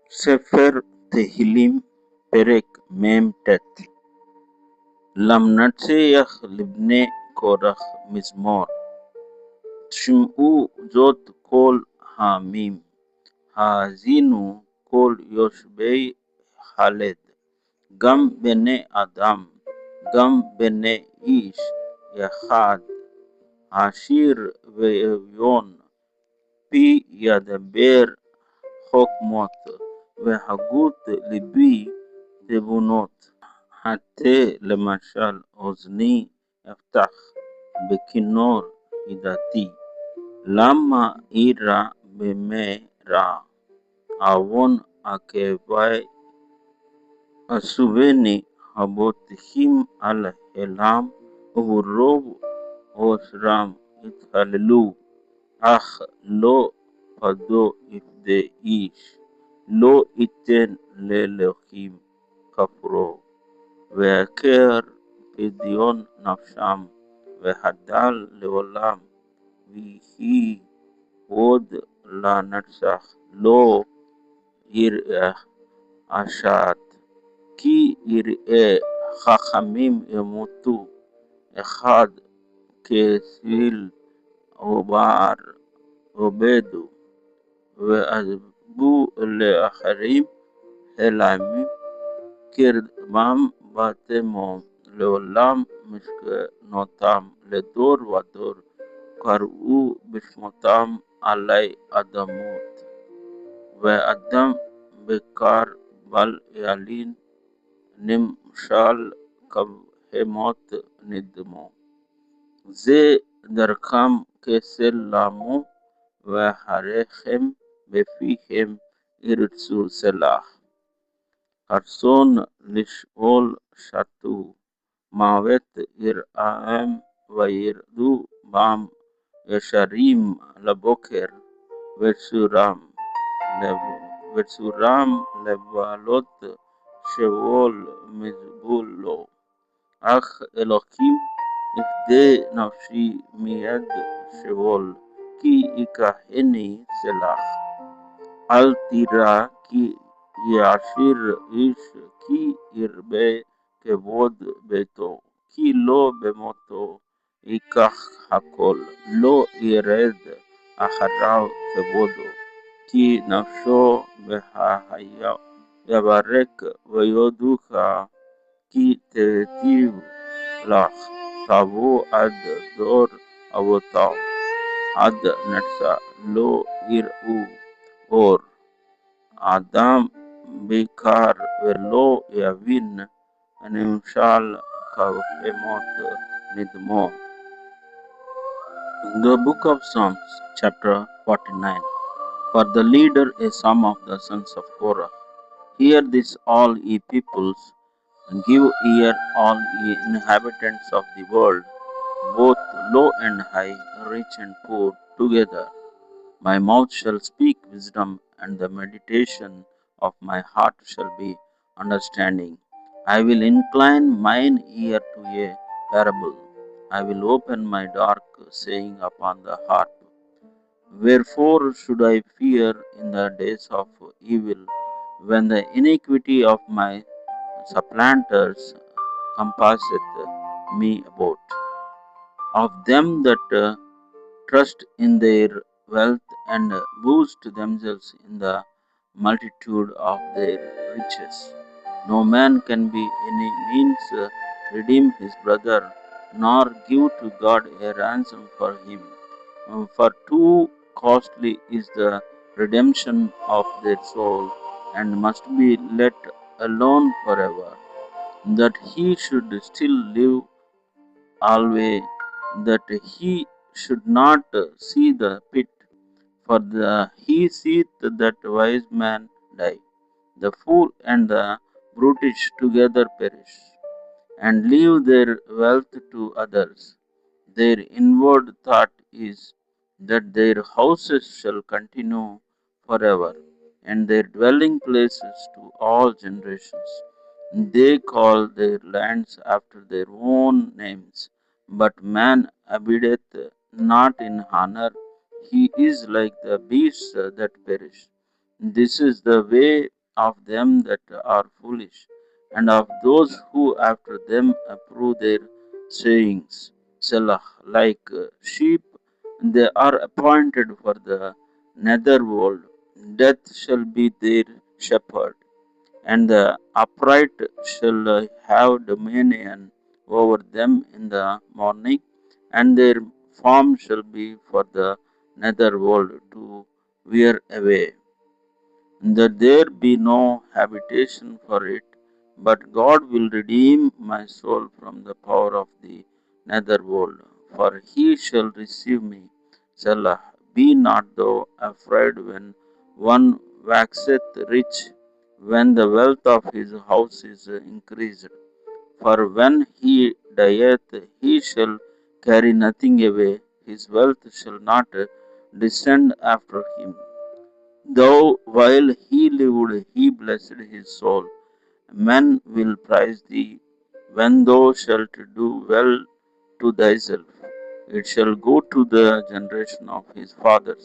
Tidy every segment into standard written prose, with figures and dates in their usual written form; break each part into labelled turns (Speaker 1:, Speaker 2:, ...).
Speaker 1: Sefer Tehillim Perek Mem Tet Lam Natseyach Libne Korach Mizmor Shim'u Zot Kol Hamim Haazinu Kol Yoshbei Haled Gam Bene Adam Gam Bene Ish Yachad Ashir Ve'yon Pi Yadaber Chokmot Vehagut Libi Tebunot حتى لמשל אוזני אפתח בכינור ידעתי, למה אירא במי רע, עוון עקבי אסובני הבוטחים על הלם, וברוב עושרם התהללו, אך לא פדו יפדה איש, לא ייתן לאלוהים כפרו. והכר פדיון נפשם, והדל לעולם, ויהי עוד לנצח, לא יראה השעת, כי יראה חכמים ימותו, אחד כסיל עובר עובדו, ועזבו לאחרים חלמים, קרבם בתמום, לעולם משכנותם, לדור ודור, קראו בשמותם עלי אדמות, ואדם בקר בל ילין, נמשל כבהמות נדמו. זה דרכם כסל למו, והרחם בפיהם ירצו סלח. הרצון לשאול שתו, מוות יראם וירדו בם, ישרים לבוקר וצורם לבעלות שאול מזבול לו. אך אלוקים יפדה נפשי מיד שאול, כי ייקחני סלח. אל תירא כי יעשיר איש, כי ירבה כבוד ביתו, כי לא במותו ייקח הכל, לא ירד אחריו כבודו, כי נפשו בהחיה יברק ויודוך, כי תיטיב לך, תבוא עד דור אבותיו, עד נצח לא יראו אור. אדם בעיקר ולא יבין, נמשל כבהמות נדמו. The Book of Psalms, chapter 49. For the leader, a psalm of the sons of Korah. Hear this, all ye peoples, give ear, all ye inhabitants of the world, both low and high, rich and poor, together. My mouth shall speak wisdom, and the meditation of my heart shall be understanding. I will incline mine ear to a parable. I will open my dark saying upon the harp. Wherefore should I fear in the days of evil, when the iniquity of my supplanters compasseth me about? Of them that trust in their wealth and boast themselves in the multitude of their riches. No man can by any means redeem his brother, nor give to God a ransom for him. For too costly is the redemption of their soul, and must be let alone forever, that he should still live always, that he should not see the pit, for he seeth that wise man die. The fool and the brutish together perish, and leave their wealth to others. Their inward thought is that their houses shall continue forever, and their dwelling places to all generations. They call their lands after their own names, but man abideth not in honor. He is like the beasts that perish. This is the way of them that are foolish, and of those who after them approve their sayings. Selah, like sheep, they are appointed for the nether world. Death shall be their shepherd, and the upright shall have dominion over them in the morning, and their form shall be for the nether world to wear away, that there be no habitation for it. But God will redeem my soul from the power of the nether world, for he shall receive me. Selah, be not thou afraid when one waxeth rich, when the wealth of his house is increased. For when he dieth, he shall carry nothing away, his wealth shall not descend after him. Though while he lived, he blessed his soul. Men will praise thee when thou shalt do well to thyself. It shall go to the generation of his fathers.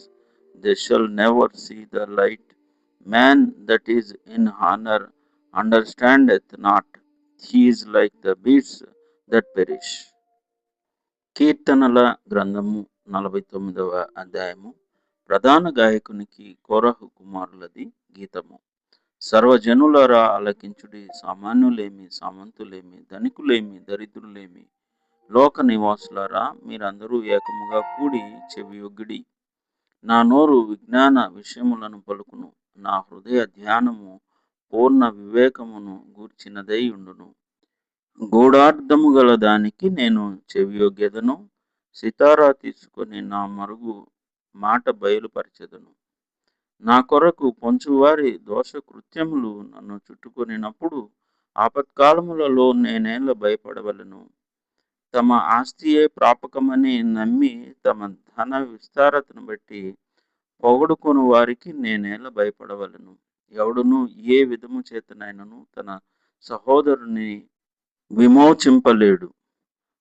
Speaker 1: They shall never see the light. Man that is in honor understandeth not. He is like the beasts that perish. కీర్తనల గ్రంథము 49వ అధ్యాయము. ప్రధాన గాయకునికి కోరహు కుమారులది గీతము. సర్వజనులారా ఆలకించుడి, సామాన్యులేమి, సామంతులేమి, ధనికులేమి, దరిద్రులేమి, లోక నివాసులారా మీరందరూ ఏకముగా కూడి చెవియొగ్గిడి. నా నోరు విజ్ఞాన విషయములను పలుకును, నా హృదయ ధ్యానము పూర్ణ వివేకమును గూర్చినదై ఉండును. గూఢార్థము గల దానికి నేను చెవియొగ్గెదను, సితారా తీసుకొని నా మరుగు మాట బయలుపరచెదను. నా కొరకు పొంచువారి దోషకృత్యములు నన్ను చుట్టుకొనినప్పుడు ఆపత్కాలములలో నేనేలా భయపడవలను. తమ ఆస్తియే ప్రాపకమని నమ్మి తమ ధన విస్తారతను బట్టి పొగడుకొను వారికి నేనేలా భయపడవలను. ఎవడును ఏ విధము చేతనైనను తన సహోదరుని విమోచింపలేడు.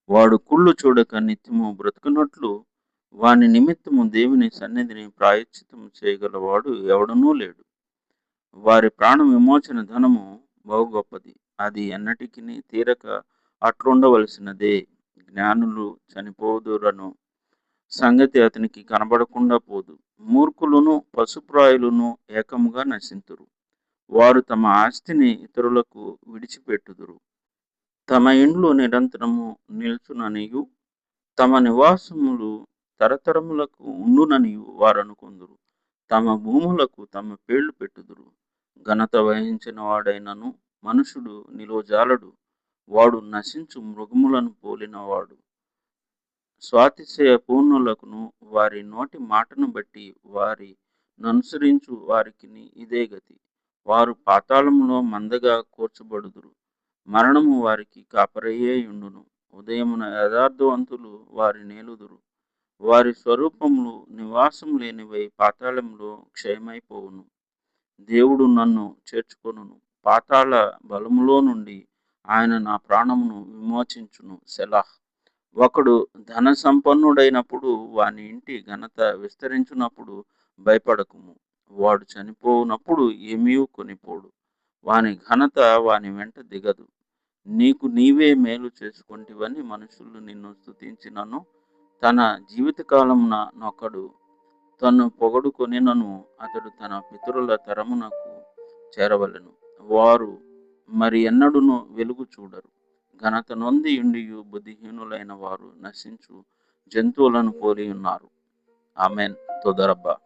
Speaker 1: వాడు కుళ్ళు చూడక నిత్యము బ్రతుకున్నట్లు వాని నిమిత్తము దేవుని సన్నిధిని ప్రాయశ్చిత్తము చేయగలవాడు ఎవడనూ లేడు. వారి ప్రాణ విమోచన ధనము బహు గొప్పది, అది ఎన్నటికి తీరక అట్లుండవలసినదే. జ్ఞానులు చనిపోదురను సంగతి అతనికి కనబడకుండా పోదు. మూర్ఖులను పశుప్రాయులను ఏకముగా నశింతురు. వారు తమ ఆస్తిని ఇతరులకు విడిచిపెట్టుదురు. తమ ఇండ్లు నిరంతరము నిల్చుననియు తమ నివాసములు తరతరములకు ఉండుననియు వారనుకొందురు. తమ భూములకు తమ పేర్లు పెట్టుదురు. ఘనత వహించిన వాడైనను మనుషుడు నిలువజాలడు. వాడు నశించు మృగములను పోలినవాడు. స్వాతిశయ పూర్ణులకును వారి నోటి మాటను బట్టి వారి ననుసరించు వారికి ఇదే గతి. వారు పాతాళములో మందగా కూర్చబడుదురు. మరణము వారికి కాపరయ్యే ఉండును. ఉదయమున యథార్థవంతులు వారి నేలుదురు. వారి స్వరూపములు నివాసం లేనివై పాతాళంలో క్షయమైపోవును. దేవుడు నన్ను చేర్చుకొనును. పాతాళ బలములో నుండి ఆయన నా ప్రాణమును విమోచించును. సెలాహ్. ఒకడు ధన సంపన్నుడైనప్పుడు వాని ఇంటి ఘనత విస్తరించునప్పుడు భయపడకుము. వాడు చనిపోవునప్పుడు ఏమీ కొనిపోడు. వాని ఘనత వాని వెంట దిగదు. నీకు నీవే మేలు చేసుకొంటివని మనుషులు నిన్ను స్తుతించినను, తన జీవితకాలమున నొకడు తను పొగడుకొనినను అతడు తన పితరుల తరమునకు చేరవలెను. వారు మరి ఎన్నడును వెలుగు చూడరు. ఘనత నొంది ఉండియు బుద్ధిహీనులైన వారు నశించు జంతువులను పోలి ఉన్నారు. ఆమెన్. తొదరబ్బా.